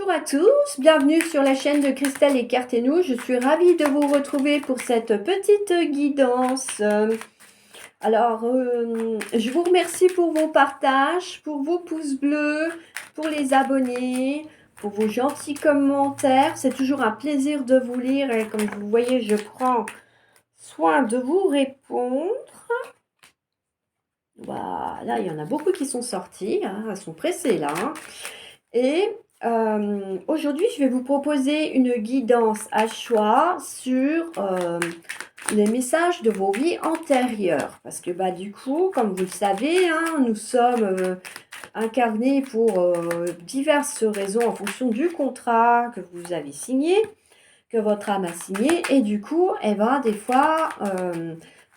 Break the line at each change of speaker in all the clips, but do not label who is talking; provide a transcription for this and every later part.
Bonjour à tous, bienvenue sur la chaîne de Christelle et Carteno. Je suis ravie de vous retrouver pour cette petite guidance. Je vous remercie pour vos partages, pour vos pouces bleus, pour les abonnés, pour vos gentils commentaires. C'est toujours un plaisir de vous lire et comme vous voyez, je prends soin de vous répondre. Voilà, il y en a beaucoup qui sont sortis, hein, elles sont pressées là. Et aujourd'hui, je vais vous proposer une guidance à choix sur les messages de vos vies antérieures. Parce que du coup, comme vous le savez, hein, nous sommes incarnés pour diverses raisons en fonction du contrat que vous avez signé, que votre âme a signé. Et du coup, des fois,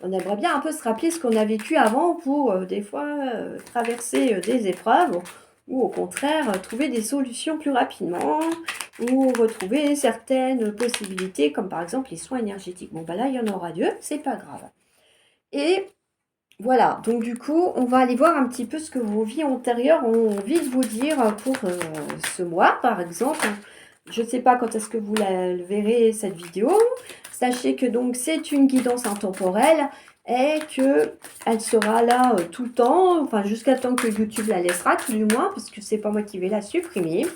on aimerait bien un peu se rappeler ce qu'on a vécu avant pour des fois traverser des épreuves ou au contraire trouver des solutions plus rapidement ou retrouver certaines possibilités comme par exemple les soins énergétiques. Bon là il y en aura deux, c'est pas grave. Et voilà, donc du coup on va aller voir un petit peu ce que vos vies antérieures ont envie de vous dire pour ce mois par exemple. Je ne sais pas quand est-ce que vous la verrez cette vidéo. Sachez que donc c'est une guidance intemporelle et que elle sera là tout le temps, enfin jusqu'à temps que YouTube la laissera, tout du moins, parce que c'est pas moi qui vais la supprimer.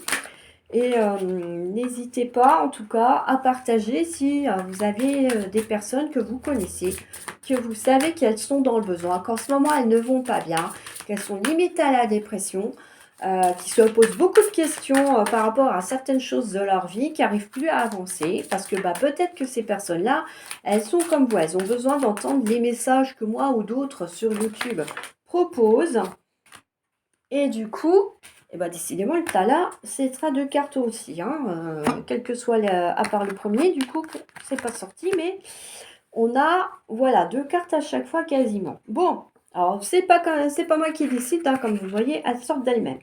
Et n'hésitez pas en tout cas à partager si vous avez des personnes que vous connaissez, que vous savez qu'elles sont dans le besoin, qu'en ce moment elles ne vont pas bien, qu'elles sont limitées à la dépression, qui se posent beaucoup de questions par rapport à certaines choses de leur vie, qui n'arrivent plus à avancer, parce que peut-être que ces personnes-là, elles sont comme vous, elles ont besoin d'entendre les messages que moi ou d'autres sur YouTube proposent. Et du coup, décidément, le tas-là, c'est sera deux cartes aussi, hein, quel que soit, à part le premier, du coup, c'est pas sorti, mais on a, voilà, deux cartes à chaque fois quasiment. Bon, alors, c'est pas moi qui décide, hein, comme vous voyez, elles sortent d'elles-mêmes.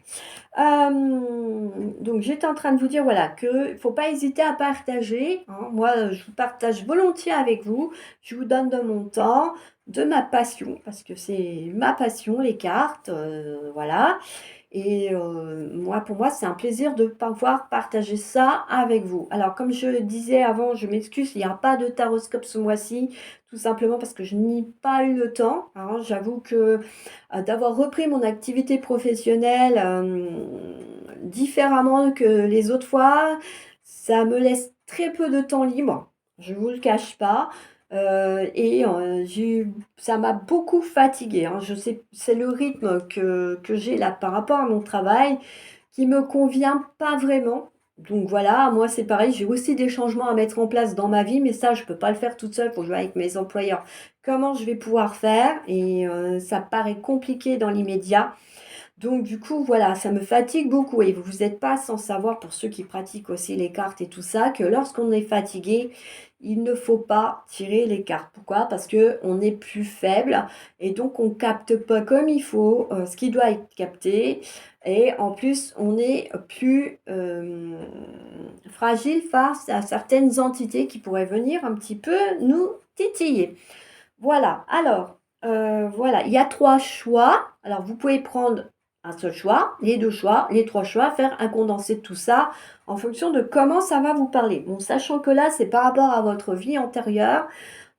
Donc, j'étais en train de vous dire, voilà, qu'il ne faut pas hésiter à partager, hein. Moi, je vous partage volontiers avec vous. Je vous donne de mon temps, de ma passion, parce que c'est ma passion, les cartes, voilà. Et pour moi, c'est un plaisir de pouvoir partager ça avec vous. Alors, comme je le disais avant, je m'excuse, il n'y a pas de taroscope ce mois-ci, tout simplement parce que je n'ai pas eu le temps, hein. J'avoue que d'avoir repris mon activité professionnelle différemment que les autres fois, ça me laisse très peu de temps libre. Je ne vous le cache pas. Ça m'a beaucoup fatiguée, hein. Je sais, c'est le rythme que j'ai là par rapport à mon travail qui me convient pas vraiment. Donc voilà, moi c'est pareil, j'ai aussi des changements à mettre en place dans ma vie, mais ça je peux pas le faire toute seule, faut jouer avec mes employeurs. Comment je vais pouvoir faire? Et ça paraît compliqué dans l'immédiat. Donc du coup, voilà, ça me fatigue beaucoup et vous n'êtes pas sans savoir, pour ceux qui pratiquent aussi les cartes et tout ça, que lorsqu'on est fatigué, il ne faut pas tirer les cartes. Pourquoi? Parce que on est plus faible et donc on capte pas comme il faut ce qui doit être capté et en plus on est plus fragile face à certaines entités qui pourraient venir un petit peu nous titiller. Voilà, alors, voilà, il y a trois choix. Alors, vous pouvez prendre un seul choix, les deux choix, les trois choix, faire un condensé de tout ça en fonction de comment ça va vous parler. Bon, sachant que là, c'est par rapport à votre vie antérieure.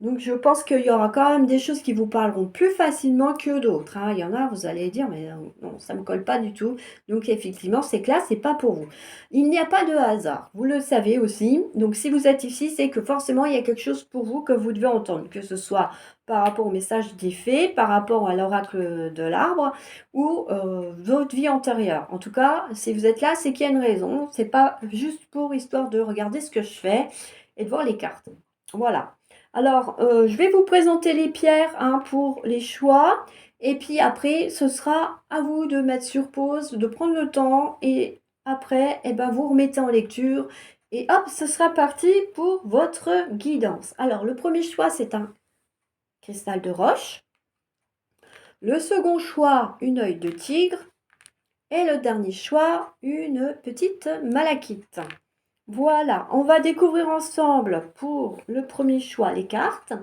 Donc, je pense qu'il y aura quand même des choses qui vous parleront plus facilement que d'autres, hein. Il y en a, vous allez dire, mais non, ça ne me colle pas du tout. Donc, effectivement, c'est que là, c'est pas pour vous. Il n'y a pas de hasard, vous le savez aussi. Donc, si vous êtes ici, c'est que forcément, il y a quelque chose pour vous que vous devez entendre, que ce soit par rapport au message des fées, par rapport à l'oracle de l'arbre ou votre vie antérieure. En tout cas, si vous êtes là, c'est qu'il y a une raison. C'est pas juste pour histoire de regarder ce que je fais et de voir les cartes. Voilà. Alors, je vais vous présenter les pierres, hein, pour les choix. Et puis après, ce sera à vous de mettre sur pause, de prendre le temps. Et après, vous remettez en lecture. Et hop, ce sera parti pour votre guidance. Alors, le premier choix, c'est un cristal de roche. Le second choix, une œil de tigre. Et le dernier choix, une petite malachite. Voilà, on va découvrir ensemble pour le premier choix les cartes.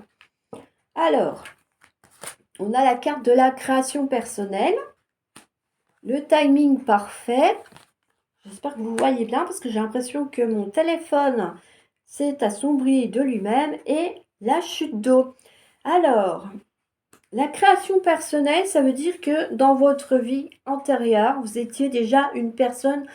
Alors, on a la carte de la création personnelle, le timing parfait, J'espère que vous voyez bien parce que j'ai l'impression que mon téléphone s'est assombri de lui-même et la chute d'eau. Alors, la création personnelle, ça veut dire que dans votre vie antérieure, vous étiez déjà une personne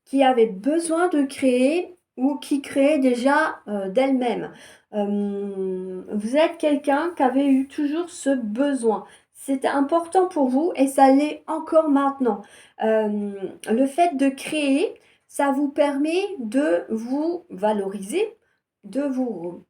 qui avait besoin de créer ou qui créait déjà d'elle-même. Vous êtes quelqu'un qui avait eu toujours ce besoin. C'était important pour vous et ça l'est encore maintenant. Le fait de créer, ça vous permet de vous valoriser, de vous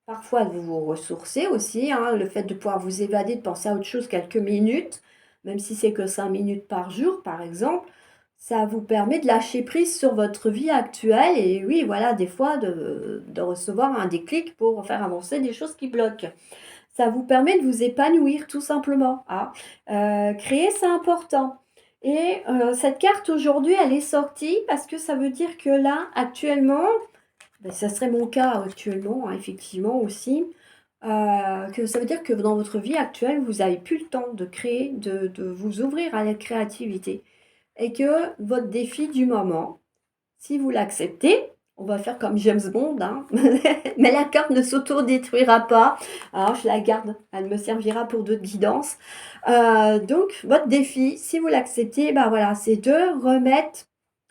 parfois de vous ressourcer aussi, hein, le fait de pouvoir vous évader, de penser à autre chose quelques minutes, même si c'est que 5 minutes par jour, par exemple, ça vous permet de lâcher prise sur votre vie actuelle et oui, voilà, des fois de recevoir un déclic pour faire avancer des choses qui bloquent. Ça vous permet de vous épanouir tout simplement, hein. Créer, c'est important. Et cette carte aujourd'hui, elle est sortie parce que ça veut dire que là, actuellement, ben, ça serait mon cas actuellement, hein, effectivement aussi. Que ça veut dire que dans votre vie actuelle, vous n'avez plus le temps de créer, de vous ouvrir à la créativité. Et que votre défi du moment, si vous l'acceptez, on va faire comme James Bond, hein, mais la carte ne s'auto-détruira pas. Alors je la garde, elle me servira pour d'autres guidances. Donc votre défi, si vous l'acceptez, ben voilà, c'est de remettre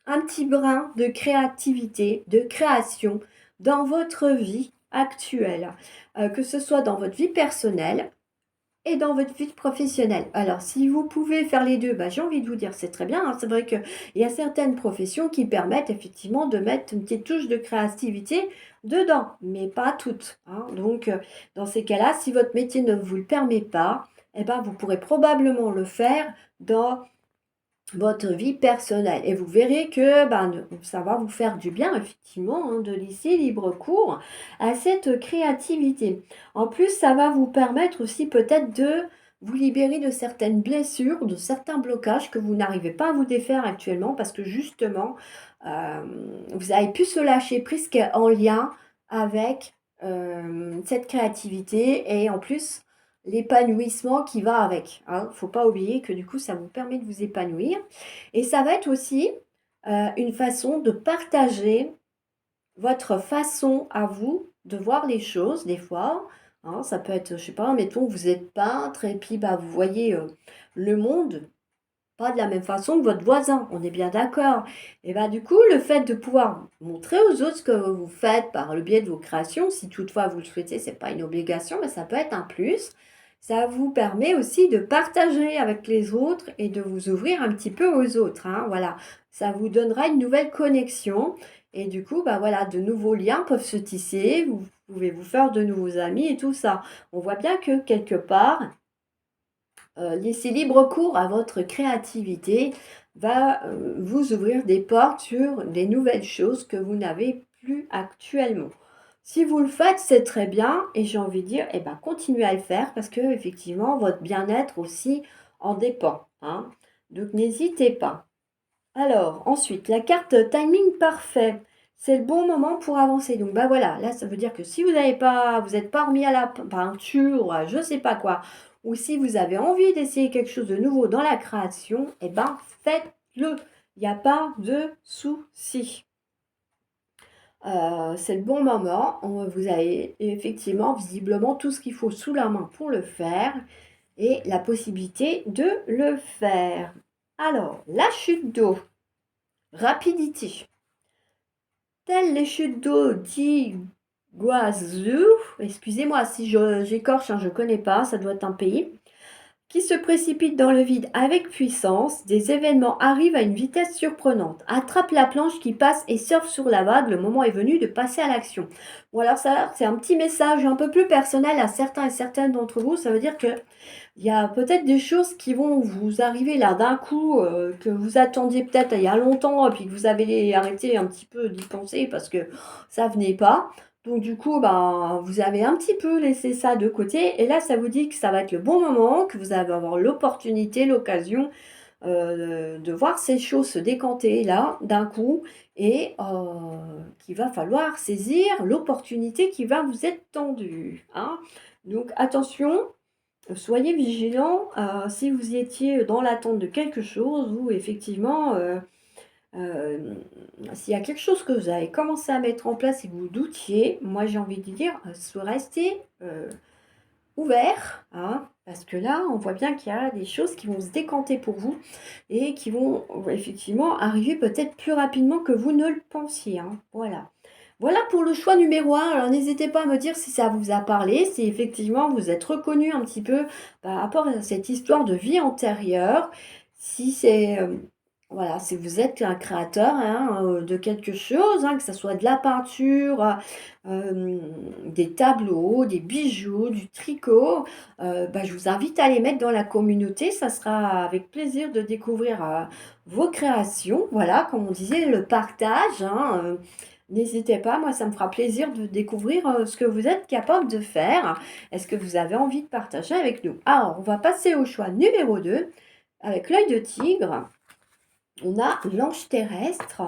un petit brin de créativité, de création dans votre vie actuelle, que ce soit dans votre vie personnelle et dans votre vie professionnelle. Alors, si vous pouvez faire les deux, bah, j'ai envie de vous dire, c'est très bien, hein. C'est vrai qu'il y a certaines professions qui permettent effectivement de mettre une petite touche de créativité dedans, mais pas toutes, hein. Donc, dans ces cas-là, si votre métier ne vous le permet pas, eh ben, vous pourrez probablement le faire dans votre vie personnelle. Et vous verrez que ben, ça va vous faire du bien, effectivement, hein, de laisser libre cours à cette créativité. En plus, ça va vous permettre aussi peut-être de vous libérer de certaines blessures, de certains blocages que vous n'arrivez pas à vous défaire actuellement parce que justement, euh, vous avez pu se lâcher prise qui est en lien avec cette créativité et en plus, l'épanouissement qui va avec, hein. Faut pas oublier que du coup, ça vous permet de vous épanouir. Et ça va être aussi une façon de partager votre façon à vous de voir les choses, des fois. Hein. Ça peut être, je sais pas, mettons, vous êtes peintre et puis bah, vous voyez le monde pas de la même façon que votre voisin, on est bien d'accord. Et bah du coup, le fait de pouvoir montrer aux autres ce que vous faites par le biais de vos créations, si toutefois vous le souhaitez, c'est pas une obligation, mais ça peut être un plus. Ça vous permet aussi de partager avec les autres et de vous ouvrir un petit peu aux autres, hein, voilà. Ça vous donnera une nouvelle connexion et du coup, bah voilà, de nouveaux liens peuvent se tisser, vous pouvez vous faire de nouveaux amis et tout ça. On voit bien que quelque part, laisser libre cours à votre créativité va vous ouvrir des portes sur des nouvelles choses que vous n'avez plus actuellement. Si vous le faites, c'est très bien et j'ai envie de dire, eh ben, continuez à le faire parce que effectivement, votre bien-être aussi en dépend, hein. Donc n'hésitez pas. Alors, ensuite, la carte timing parfait. C'est le bon moment pour avancer. Donc, bah voilà, là, ça veut dire que si vous n'avez pas, vous n'êtes pas remis à la peinture, à je sais pas quoi, ou si vous avez envie d'essayer quelque chose de nouveau dans la création, eh ben, faites-le. Il n'y a pas de souci. C'est le bon moment. Vous avez effectivement, visiblement, tout ce qu'il faut sous la main pour le faire et la possibilité de le faire. Alors, la chute d'eau. Rapidité. Telles les chutes d'eau d'Iguazu, excusez-moi si j'écorche, hein, je ne connais pas, ça doit être un pays, qui se précipitent dans le vide avec puissance, des événements arrivent à une vitesse surprenante. Attrape la planche qui passe et surfe sur la vague, le moment est venu de passer à l'action. Bon alors ça, c'est un petit message un peu plus personnel à certains et certaines d'entre vous, ça veut dire que il y a peut-être des choses qui vont vous arriver là d'un coup, que vous attendiez peut-être il y a longtemps et puis que vous avez arrêté un petit peu d'y penser parce que ça venait pas. Donc du coup, ben, vous avez un petit peu laissé ça de côté et là, ça vous dit que ça va être le bon moment, que vous allez avoir l'opportunité, l'occasion de voir ces choses se décanter là d'un coup et qu'il va falloir saisir l'opportunité qui va vous être tendue, hein. Donc attention, soyez vigilants si vous y étiez dans l'attente de quelque chose ou effectivement S'il y a quelque chose que vous avez commencé à mettre en place et que vous doutiez, moi j'ai envie de dire, restez ouvert, hein, parce que là, on voit bien qu'il y a des choses qui vont se décanter pour vous et qui vont effectivement arriver peut-être plus rapidement que vous ne le pensiez, hein. Voilà. Voilà pour le choix numéro un. Alors n'hésitez pas à me dire si ça vous a parlé, si effectivement vous êtes reconnu un petit peu par rapport à cette histoire de vie antérieure, si c'est voilà, si vous êtes un créateur, hein, de quelque chose, hein, que ça soit de la peinture, hem, des tableaux, des bijoux, du tricot, bah, je vous invite à les mettre dans la communauté. Ça sera avec plaisir de découvrir, vos créations. Voilà, comme on disait, le partage, hein, n'hésitez pas, moi ça me fera plaisir de découvrir, ce que vous êtes capable de faire. Est-ce que vous avez envie de partager avec nous? Alors, on va passer au choix numéro 2 avec l'œil de tigre. On a l'ange terrestre,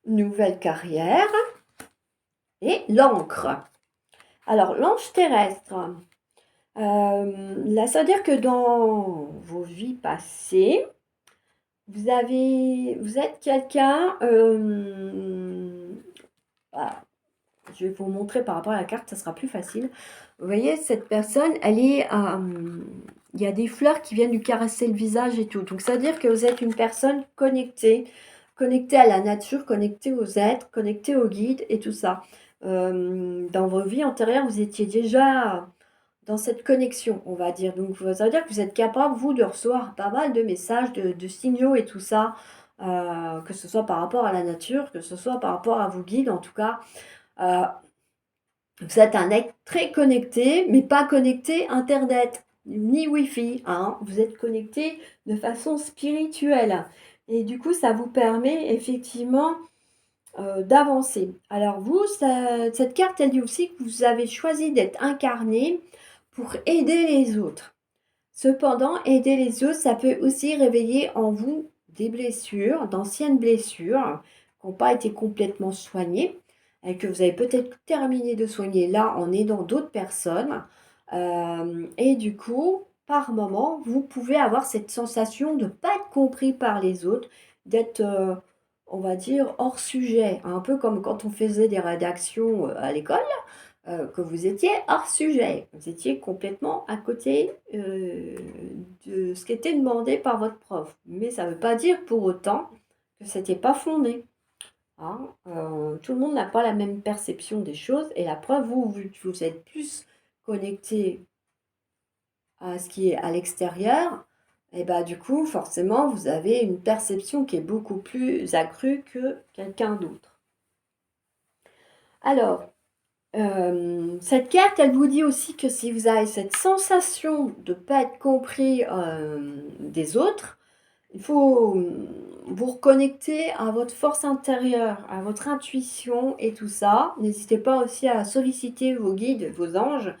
nouvelle carrière et l'encre. Alors, l'ange terrestre, là, ça veut dire que dans vos vies passées, vous êtes quelqu'un, voilà, je vais vous montrer par rapport à la carte, ça sera plus facile. Vous voyez, cette personne, elle est, il y a des fleurs qui viennent lui caresser le visage et tout. Donc, ça veut dire que vous êtes une personne connectée, connectée à la nature, connectée aux êtres, connectée aux guides et tout ça. Dans vos vies antérieures, vous étiez déjà dans cette connexion, on va dire. Donc, ça veut dire que vous êtes capable, vous, de recevoir pas mal de messages, de signaux et tout ça, que ce soit par rapport à la nature, que ce soit par rapport à vos guides, en tout cas. Euh, Vous êtes un être très connecté, mais pas connecté Internet, ni Wi-Fi, hein. Vous êtes connecté de façon spirituelle. Et du coup, ça vous permet effectivement d'avancer. Alors vous, cette carte, elle dit aussi que vous avez choisi d'être incarné pour aider les autres. Cependant, aider les autres, ça peut aussi réveiller en vous des blessures, d'anciennes blessures qui n'ont pas été complètement soignées et que vous avez peut-être terminé de soigner là en aidant d'autres personnes. Et du coup, par moment, vous pouvez avoir cette sensation de ne pas être compris par les autres, d'être, on va dire, hors sujet, un peu comme quand on faisait des rédactions à l'école, que vous étiez hors sujet. Vous étiez complètement à côté de ce qui était demandé par votre prof. Mais ça ne veut pas dire pour autant que ce n'était pas fondé, hein. Tout le monde n'a pas la même perception des choses. Et la preuve, vous, vu que vous êtes plus connecté à ce qui est à l'extérieur, et bah du coup, forcément, vous avez une perception qui est beaucoup plus accrue que quelqu'un d'autre. Alors, cette carte, elle vous dit aussi que si vous avez cette sensation de ne pas être compris des autres, il faut vous reconnecter à votre force intérieure, à votre intuition et tout ça. N'hésitez pas aussi à solliciter vos guides, vos anges,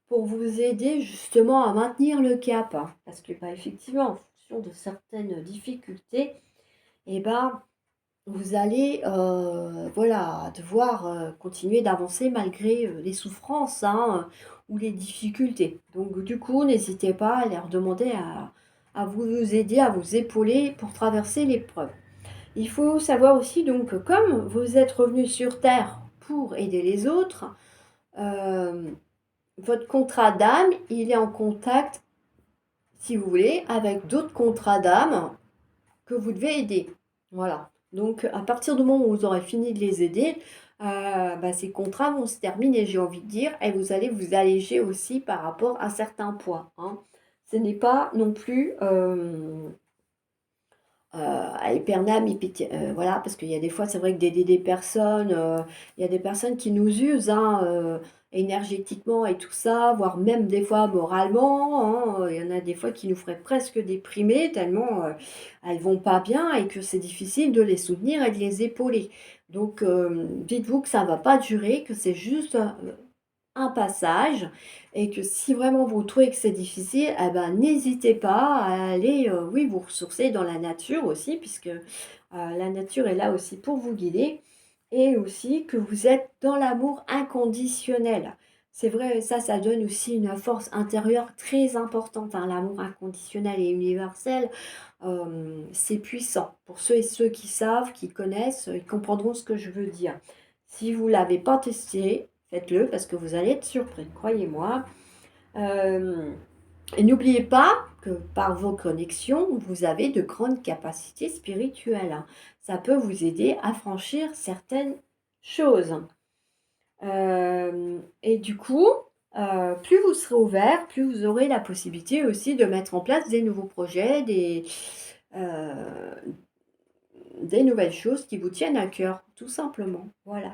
pour vous aider justement à maintenir le cap, hein. Parce que bah, effectivement, en fonction de certaines difficultés, et ben, vous allez, voilà, devoir, continuer d'avancer malgré, les souffrances, hein, ou les difficultés. Donc du coup, n'hésitez pas à leur demander à vous aider, à vous épauler pour traverser l'épreuve. Il faut savoir aussi donc que comme vous êtes revenu sur terre pour aider les autres, votre contrat d'âme, il est en contact, si vous voulez, avec d'autres contrats d'âme que vous devez aider. Voilà. Donc, à partir du moment où vous aurez fini de les aider, bah, ces contrats vont se terminer, j'ai envie de dire, et vous allez vous alléger aussi par rapport à certains poids, hein. Ce n'est pas non plus à Epernam, voilà, parce qu'il y a des fois, c'est vrai que d'aider des personnes, il y a des personnes qui nous usent, hein, énergétiquement et tout ça, voire même des fois moralement, hein. Il y en a des fois qui nous feraient presque déprimer tellement elles vont pas bien et que c'est difficile de les soutenir et de les épauler. Donc, dites-vous que ça va pas durer, que c'est juste un passage et que si vraiment vous trouvez que c'est difficile, eh ben, n'hésitez pas à aller, oui, vous ressourcer dans la nature aussi puisque, la nature est là aussi pour vous guider et aussi que vous êtes dans l'amour inconditionnel. C'est vrai, ça donne aussi une force intérieure très importante, hein. L'amour inconditionnel et universel, c'est puissant. Pour ceux et ceux qui savent, qui connaissent, ils comprendront ce que je veux dire. Si vous l'avez pas testé, faites-le parce que vous allez être surpris, croyez-moi. Hem Et n'oubliez pas que par vos connexions, vous avez de grandes capacités spirituelles, hein. Ça peut vous aider à franchir certaines choses. Et du coup, plus vous serez ouvert, plus vous aurez la possibilité aussi de mettre en place des nouveaux projets, heu, des nouvelles choses qui vous tiennent à cœur, tout simplement. Voilà.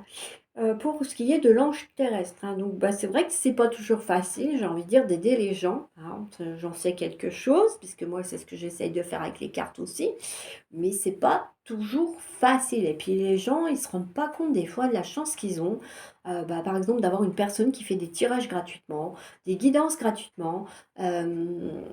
Pour ce qui est de l'ange terrestre, hein, donc bah, c'est vrai que c'est pas toujours facile, j'ai envie de dire, d'aider les gens, hein, j'en sais quelque chose, puisque moi, c'est ce que j'essaye de faire avec les cartes aussi, mais c'est pas toujours facile et puis les gens, ils se rendent pas compte des fois de la chance qu'ils ont, bah, par exemple, d'avoir une personne qui fait des tirages gratuitement, des guidances gratuitement, hem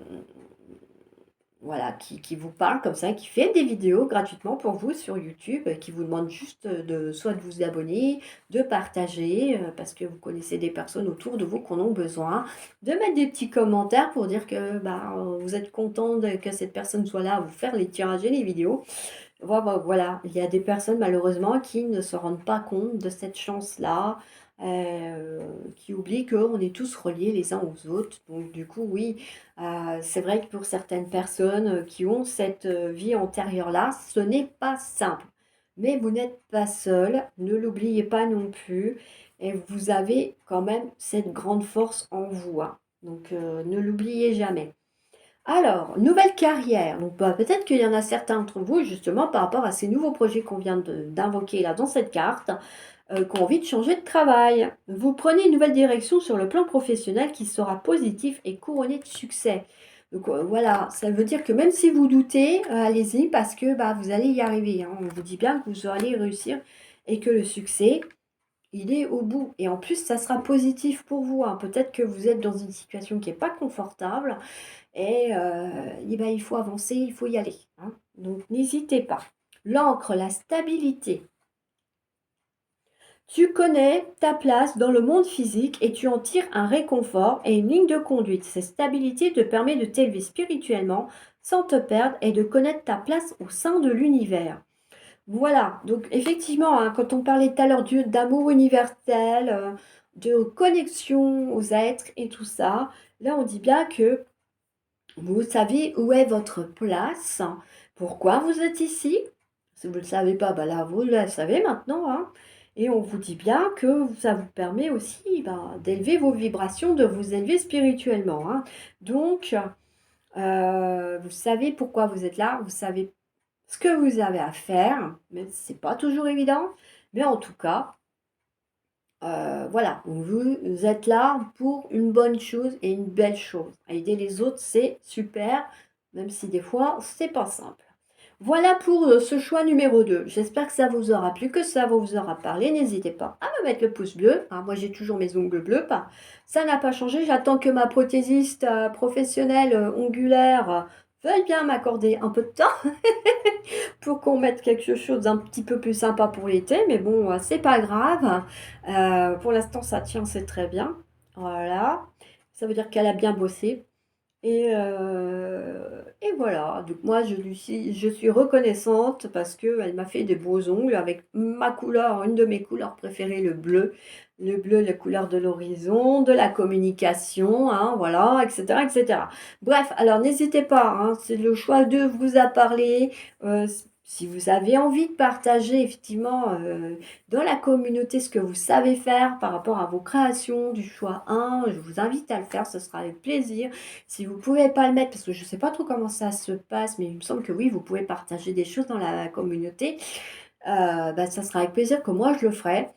voilà, qui vous parle comme ça, qui fait des vidéos gratuitement pour vous sur YouTube, qui vous demande juste, de soit de vous abonner, de partager, parce que vous connaissez des personnes autour de vous qui en ont besoin, de mettre des petits commentaires pour dire que, bah, vous êtes content de que cette personne soit là à vous faire les tirages et les vidéos. Voilà, il y a des personnes malheureusement qui ne se rendent pas compte de cette chance-là, qui oublient qu'on est tous reliés les uns aux autres. Donc du coup, oui, c'est vrai que pour certaines personnes, qui ont cette, vie antérieure-là, ce n'est pas simple. Mais vous n'êtes pas seul, ne l'oubliez pas non plus et vous avez quand même cette grande force en vous, hein. Donc ne l'oubliez jamais. Alors, nouvelle carrière. Donc, bah, peut-être qu'il y en a certains d'entre vous, justement, par rapport à ces nouveaux projets qu'on vient d'invoquer là dans cette carte, qui ont envie de changer de travail. Vous prenez une nouvelle direction sur le plan professionnel qui sera positif et couronné de succès. Donc voilà, ça veut dire que même si vous doutez, allez-y parce que bah, vous allez y arriver, hein. On vous dit bien que vous allez réussir et que le succès, il est au bout. Et en plus, ça sera positif pour vous, hein. Peut-être que vous êtes dans une situation qui n'est pas confortable et ben, il faut avancer, il faut y aller, hein. Donc n'hésitez pas. L'encre, la stabilité. Tu connais ta place dans le monde physique et tu en tires un réconfort et une ligne de conduite. Cette stabilité te permet de t'élever spirituellement sans te perdre et de connaître ta place au sein de l'univers. Voilà, donc effectivement, hein, quand on parlait tout à l'heure d'amour universel, de connexion aux êtres et tout ça, là on dit bien que vous savez où est votre place, pourquoi vous êtes ici. Si vous ne le savez pas, bah là, vous le savez maintenant, hein. Et on vous dit bien que ça vous permet aussi ben, d'élever vos vibrations, de vous élever spirituellement, hein. Donc, vous savez pourquoi vous êtes là, vous savez ce que vous avez à faire, mais c'est pas toujours évident. Mais en tout cas, voilà, vous êtes là pour une bonne chose et une belle chose. Aider les autres, c'est super, même si des fois, c'est pas simple. Voilà pour ce choix numéro 2. J'espère que ça vous aura plu, que ça vous aura parlé. N'hésitez pas à me mettre le pouce bleu, hein. Moi, j'ai toujours mes ongles bleus. Pas. Ça n'a pas changé. J'attends que ma prothésiste professionnelle ongulaire veuille bien m'accorder un peu de temps pour qu'on mette quelque chose d'un petit peu plus sympa pour l'été. Mais bon, c'est pas grave. Pour l'instant, ça tient, c'est très bien. Voilà. Ça veut dire qu'elle a bien bossé. Et voilà, donc moi je suis reconnaissante parce qu'elle m'a fait des beaux ongles avec ma couleur, une de mes couleurs préférées, le bleu. Le bleu, la couleur de l'horizon, de la communication, hein, voilà, etc., etc. Bref, alors n'hésitez pas, hein, si le choix 2 vous a parlé, si vous avez envie de partager effectivement dans la communauté ce que vous savez faire par rapport à vos créations du choix 1, je vous invite à le faire, ce sera avec plaisir. Si vous ne pouvez pas le mettre, parce que je ne sais pas trop comment ça se passe, mais il me semble que oui, vous pouvez partager des choses dans la communauté, bah, ça sera avec plaisir que moi je le ferai.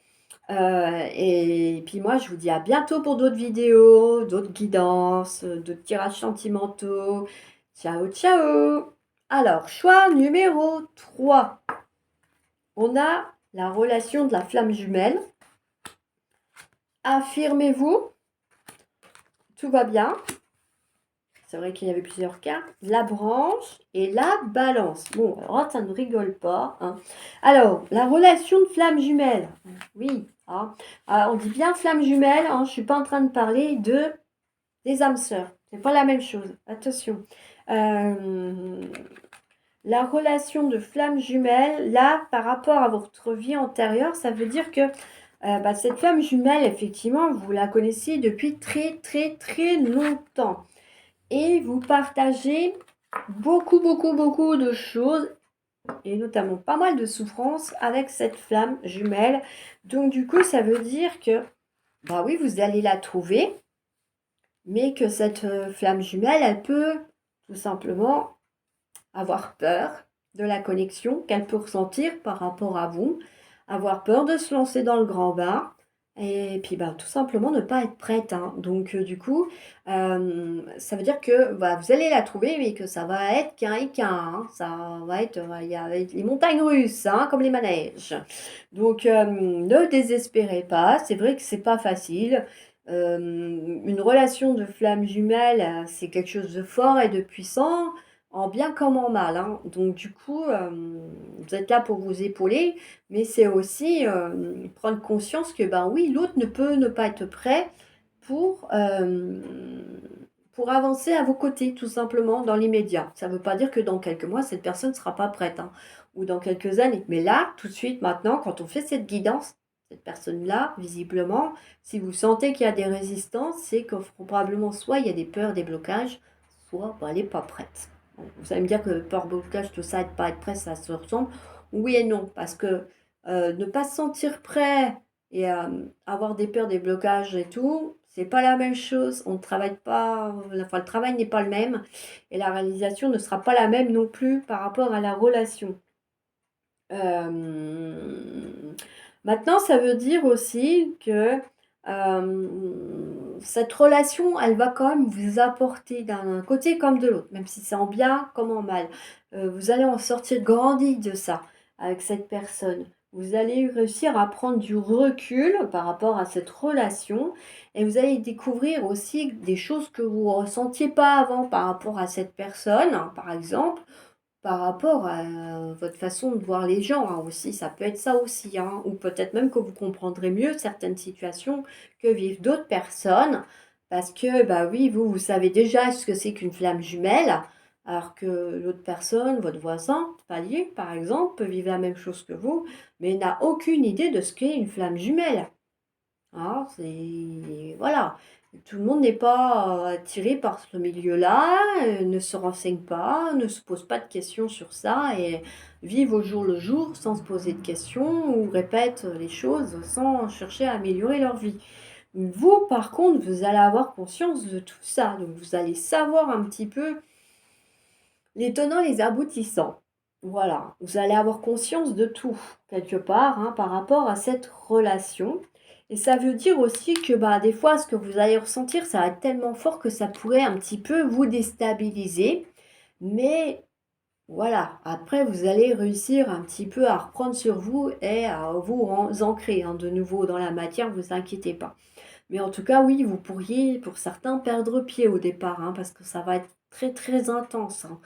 Et puis moi, je vous dis à bientôt pour d'autres vidéos, d'autres guidances, d'autres tirages sentimentaux. Ciao, ciao! Alors, choix numéro 3. On a la relation de la flamme jumelle. Affirmez-vous, tout va bien. c'est vrai qu'il y avait plusieurs cartes. La branche et la balance. Bon, alors ça ne rigole pas, hein. Alors, la relation de flamme jumelle. Oui, hein. On dit bien flamme jumelle, hein, je ne suis pas en train de parler des âmes sœurs. C'est pas la même chose. Attention. Euh, la relation de flamme jumelle, là, par rapport à votre vie antérieure, ça veut dire que cette flamme jumelle, effectivement, vous la connaissez depuis très, très, très longtemps. Et vous partagez beaucoup, beaucoup, beaucoup de choses, et notamment pas mal de souffrances avec cette flamme jumelle. Donc, du coup, ça veut dire que, bah oui, vous allez la trouver, mais que cette flamme jumelle, elle peut tout simplement avoir peur de la connexion qu'elle peut ressentir par rapport à vous, avoir peur de se lancer dans le grand bain, et puis bah, tout simplement ne pas être prête, hein. Donc du coup, ça veut dire que bah, vous allez la trouver, mais que ça va être qu'un et qu'un, hein. Ça va être, il y a les montagnes russes, hein, comme les manèges. Donc ne désespérez pas, c'est vrai que c'est pas facile. Une relation de flamme jumelle, c'est quelque chose de fort et de puissant en bien comme en mal, hein. Donc du coup, vous êtes là pour vous épauler, mais c'est aussi prendre conscience que ben oui, l'autre ne peut ne pas être prêt pour, euh, pour avancer à vos côtés, tout simplement, dans l'immédiat. Ça ne veut pas dire que dans quelques mois, cette personne ne sera pas prête, hein, ou dans quelques années. Mais là, tout de suite, maintenant, quand on fait cette guidance, cette personne-là, visiblement, si vous sentez qu'il y a des résistances, c'est que probablement soit il y a des peurs, des blocages, soit ben, elle n'est pas prête. Vous allez me dire que peur, blocage, tout ça, être pas être prêt, ça se ressemble. Oui et non, parce que ne pas se sentir prêt et avoir des peurs, des blocages et tout, c'est pas la même chose. On ne travaille pas, enfin, le travail n'est pas le même et la réalisation ne sera pas la même non plus par rapport à la relation. Maintenant, ça veut dire aussi que cette relation, elle va quand même vous apporter d'un côté comme de l'autre, même si c'est en bien comme en mal. Vous allez en sortir grandi de ça avec cette personne. Vous allez réussir à prendre du recul par rapport à cette relation et vous allez découvrir aussi des choses que vous ne ressentiez pas avant par rapport à cette personne, hein, par exemple par rapport à votre façon de voir les gens, hein, aussi. Ça peut être ça aussi, hein. Ou peut-être même que vous comprendrez mieux certaines situations que vivent d'autres personnes. Parce que, bah oui, vous savez déjà ce que c'est qu'une flamme jumelle, alors que l'autre personne, votre voisin, palier, par exemple, peut vivre la même chose que vous, mais n'a aucune idée de ce qu'est une flamme jumelle. Ah, c'est voilà. Tout le monde n'est pas attiré par ce milieu-là, ne se renseigne pas, ne se pose pas de questions sur ça et vivent au jour le jour sans se poser de questions ou répètent les choses sans chercher à améliorer leur vie. Vous, par contre, vous allez avoir conscience de tout ça. Donc, vous allez savoir un petit peu les tenants, les aboutissants. Voilà. Vous allez avoir conscience de tout, quelque part, hein, par rapport à cette relation. Et ça veut dire aussi que bah, des fois, ce que vous allez ressentir, ça va être tellement fort que ça pourrait un petit peu vous déstabiliser. Mais voilà, après, vous allez réussir un petit peu à reprendre sur vous et à vous ancrer, hein, de nouveau dans la matière, vous inquiétez pas. Mais en tout cas, oui, vous pourriez, pour certains, perdre pied au départ, hein, parce que ça va être très, très intense, hein.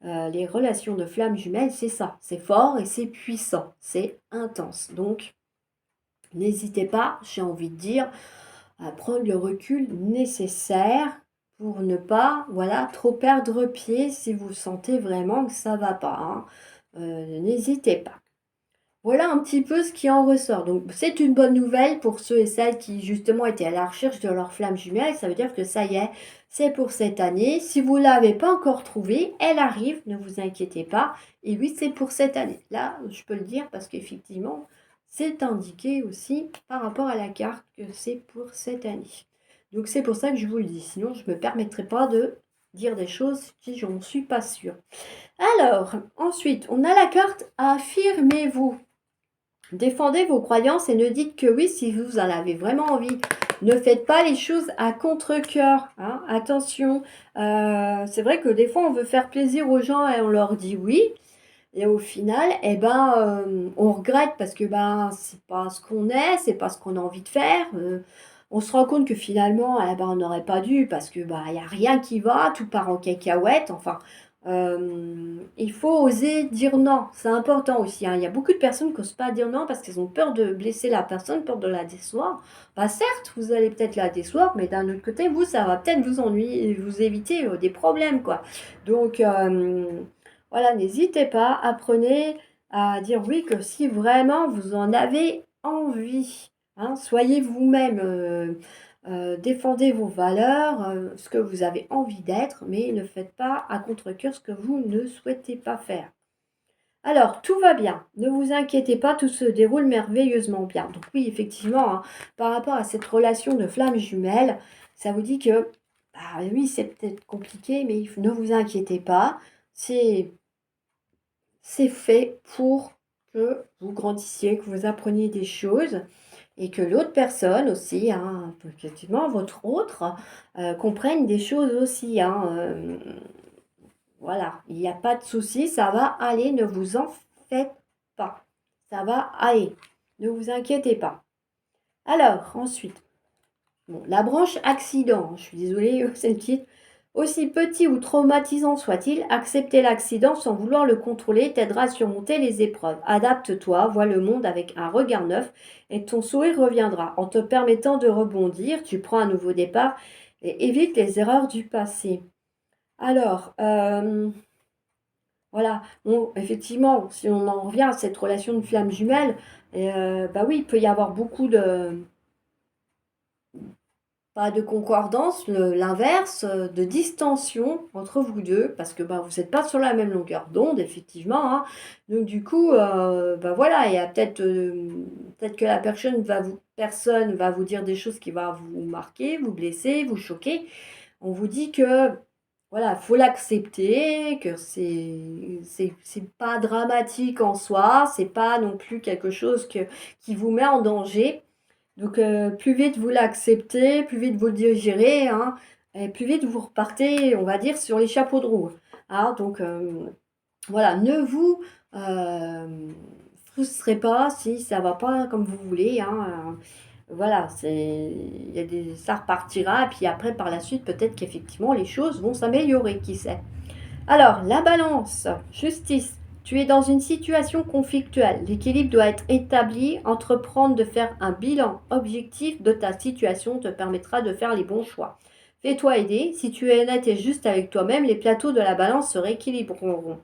Les relations de flammes jumelles, c'est ça. C'est fort et c'est puissant. C'est intense. Donc, n'hésitez pas, j'ai envie de dire, à prendre le recul nécessaire pour ne pas, voilà, trop perdre pied si vous sentez vraiment que ça va pas, hein. N'hésitez pas. Voilà un petit peu ce qui en ressort. Donc, c'est une bonne nouvelle pour ceux et celles qui, justement, étaient à la recherche de leur flamme jumelle. Ça veut dire que ça y est, c'est pour cette année. Si vous ne l'avez pas encore trouvée, elle arrive, ne vous inquiétez pas. Et oui, c'est pour cette année. Là, je peux le dire parce qu'effectivement, c'est indiqué aussi par rapport à la carte que c'est pour cette année. Donc, c'est pour ça que je vous le dis. Sinon, je ne me permettrai pas de dire des choses qui, je n'en suis pas sûre. Alors, ensuite, on a la carte Affirmez-vous. Défendez vos croyances et ne dites que oui si vous en avez vraiment envie. Ne faites pas les choses à contre-cœur, hein. Attention, c'est vrai que des fois on veut faire plaisir aux gens et on leur dit oui. Et au final, eh ben, on regrette parce que ben, c'est pas ce qu'on est, c'est pas ce qu'on a envie de faire. on se rend compte que finalement, eh ben, on n'aurait pas dû parce que, bah, il y a rien qui va, tout part en cacahuète. Enfin, il faut oser dire non, c'est important aussi, hein. Il y a beaucoup de personnes qui osent pas dire non parce qu'elles ont peur de blesser la personne, peur de la décevoir. Bah, certes, vous allez peut-être la décevoir, mais d'un autre côté, vous, ça va peut-être vous ennuyer, vous éviter, des problèmes, quoi. Donc, voilà, n'hésitez pas, apprenez à dire oui que si vraiment vous en avez envie, hein. Soyez vous-même, défendez vos valeurs, ce que vous avez envie d'être, mais ne faites pas à contre-cœur ce que vous ne souhaitez pas faire. Alors, tout va bien, ne vous inquiétez pas, tout se déroule merveilleusement bien. Donc oui, effectivement, hein, par rapport à cette relation de flammes jumelles, ça vous dit que, bah oui, c'est peut-être compliqué, mais ne vous inquiétez pas, c'est c'est fait pour que vous grandissiez, que vous appreniez des choses et que l'autre personne aussi, hein, effectivement, votre autre, comprenne des choses aussi, hein, voilà, il n'y a pas de souci, ça va aller, ne vous en faites pas. Ça va aller, ne vous inquiétez pas. Alors, ensuite, bon, la branche accident, je suis désolée, c'est le titre. Aussi petit ou traumatisant soit-il, accepter l'accident sans vouloir le contrôler t'aidera à surmonter les épreuves. Adapte-toi, vois le monde avec un regard neuf et ton sourire reviendra. En te permettant de rebondir, tu prends un nouveau départ et évites les erreurs du passé. Alors, voilà, bon, effectivement, si on en revient à cette relation de flamme jumelle, bah oui, il peut y avoir beaucoup de, pas de concordance, l'inverse, de distension entre vous deux, parce que bah, vous n'êtes pas sur la même longueur d'onde, effectivement, hein. Donc du coup, bah voilà, il y a peut-être que la personne va vous dire des choses qui vont vous marquer, vous blesser, vous choquer. On vous dit que voilà, faut l'accepter, que c'est pas dramatique en soi, c'est pas non plus quelque chose qui vous met en danger. Donc, plus vite vous l'acceptez, plus vite vous le digérez, hein, et plus vite vous repartez, on va dire, sur les chapeaux de roue. Hein. Donc, voilà, ne vous frustrez pas si ça va pas comme vous voulez. Hein. Voilà, ça repartira, et puis après, par la suite, peut-être qu'effectivement, les choses vont s'améliorer, qui sait. Alors, la balance, justice. Tu es dans une situation conflictuelle. L'équilibre doit être établi. Entreprendre de faire un bilan objectif de ta situation te permettra de faire les bons choix. Fais-toi aider. Si tu es honnête et juste avec toi-même, les plateaux de la balance se rééquilibreront.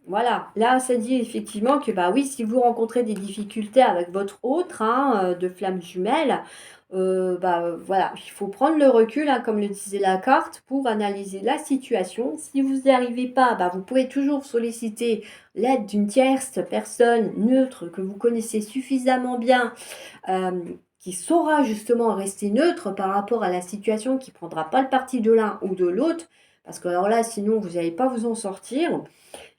Voilà, là, ça dit effectivement que, bah oui, si vous rencontrez des difficultés avec votre autre, hein, de flamme jumelle, bah voilà, il faut prendre le recul, hein, comme le disait la carte, pour analyser la situation. Si vous n'y arrivez pas, bah, vous pouvez toujours solliciter l'aide d'une tierce personne neutre que vous connaissez suffisamment bien, euh, qui saura justement rester neutre par rapport à la situation, qui prendra pas le parti de l'un ou de l'autre, parce que alors là, sinon, vous n'allez pas vous en sortir.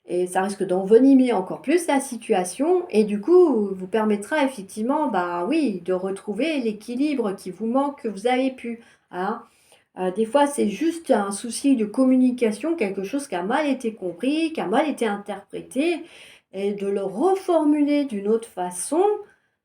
Et ça risque d'envenimer encore plus la situation et du coup, vous permettra effectivement, bah oui, de retrouver l'équilibre qui vous manque, que vous avez pu, hein. Des fois, c'est juste un souci de communication, quelque chose qui a mal été compris, qui a mal été interprété et de le reformuler d'une autre façon,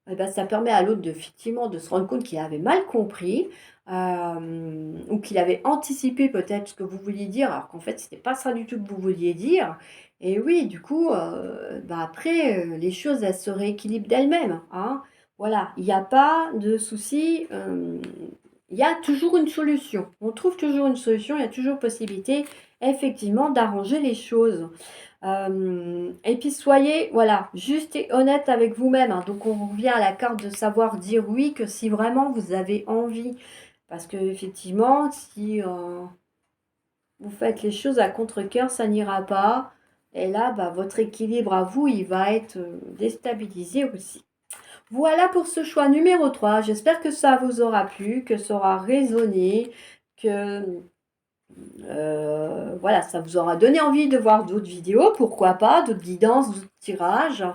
et ben, ça permet à l'autre effectivement de se rendre compte qu'il avait mal compris, ou qu'il avait anticipé peut-être ce que vous vouliez dire, alors qu'en fait, c'était pas ça du tout que vous vouliez dire. Et oui, du coup, bah, après, les choses, elles se rééquilibrent d'elles-mêmes, hein. Voilà, il n'y a pas de souci, il y a toujours une solution. On trouve toujours une solution, il y a toujours possibilité, effectivement, d'arranger les choses. Et puis soyez, voilà, juste et honnête avec vous-même, hein. Donc on revient à la carte de savoir dire oui que si vraiment vous avez envie. Parce que effectivement, si vous faites les choses à contre-cœur, ça n'ira pas. Et là, bah, votre équilibre à vous, il va être déstabilisé aussi. Voilà pour ce choix numéro 3. J'espère que ça vous aura plu, que ça aura résonné, que voilà, ça vous aura donné envie de voir d'autres vidéos, pourquoi pas, d'autres guidances, d'autres tirages,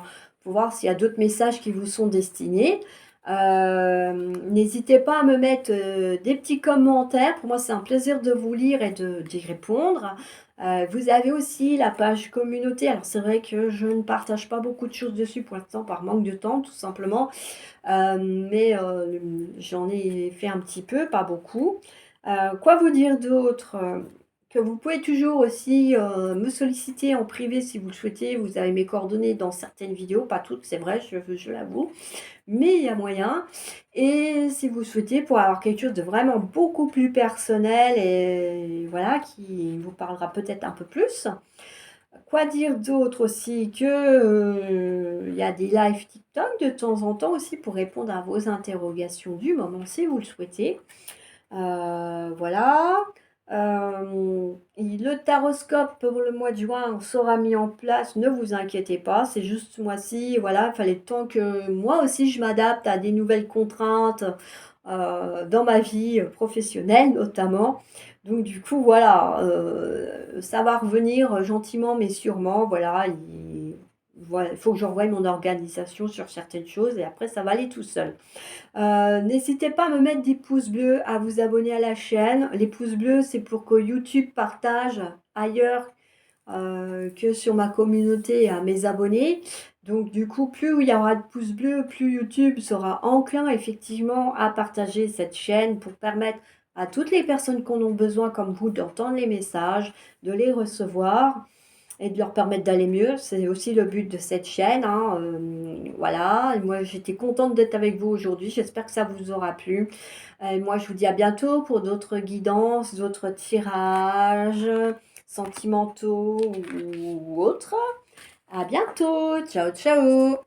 pour voir s'il y a d'autres messages qui vous sont destinés. N'hésitez pas à me mettre des petits commentaires. Pour moi, c'est un plaisir de vous lire et d'y répondre. Vous avez aussi la page communauté. Alors, c'est vrai que je ne partage pas beaucoup de choses dessus pour l'instant par manque de temps, tout simplement. Mais j'en ai fait un petit peu, pas beaucoup. Quoi vous dire d'autre? Que vous pouvez toujours aussi me solliciter en privé si vous le souhaitez. Vous avez mes coordonnées dans certaines vidéos, pas toutes, c'est vrai, je l'avoue, mais il y a moyen. Et si vous souhaitez, pour avoir quelque chose de vraiment beaucoup plus personnel et voilà, qui vous parlera peut-être un peu plus. Quoi dire d'autre aussi? Que, il y a des lives TikTok de temps en temps aussi pour répondre à vos interrogations du moment si vous le souhaitez. Voilà. Le taroscope pour le mois de juin sera mis en place, ne vous inquiétez pas, c'est juste ce mois-ci, voilà, il fallait le temps que moi aussi je m'adapte à des nouvelles contraintes dans ma vie professionnelle notamment. Donc du coup, voilà, ça va revenir gentiment mais sûrement, voilà, voilà, il faut que j'envoie mon organisation sur certaines choses et après ça va aller tout seul. N'hésitez pas à me mettre des pouces bleus, à vous abonner à la chaîne. Les pouces bleus, c'est pour que YouTube partage ailleurs que sur ma communauté et à mes abonnés. Donc du coup, plus il y aura de pouces bleus, plus YouTube sera enclin effectivement à partager cette chaîne pour permettre à toutes les personnes qui en ont besoin comme vous d'entendre les messages, de les recevoir et de leur permettre d'aller mieux. C'est aussi le but de cette chaîne, hein, voilà. Et moi, j'étais contente d'être avec vous aujourd'hui. J'espère que ça vous aura plu. Et moi, je vous dis à bientôt pour d'autres guidances, d'autres tirages sentimentaux ou autres. À bientôt. Ciao, ciao.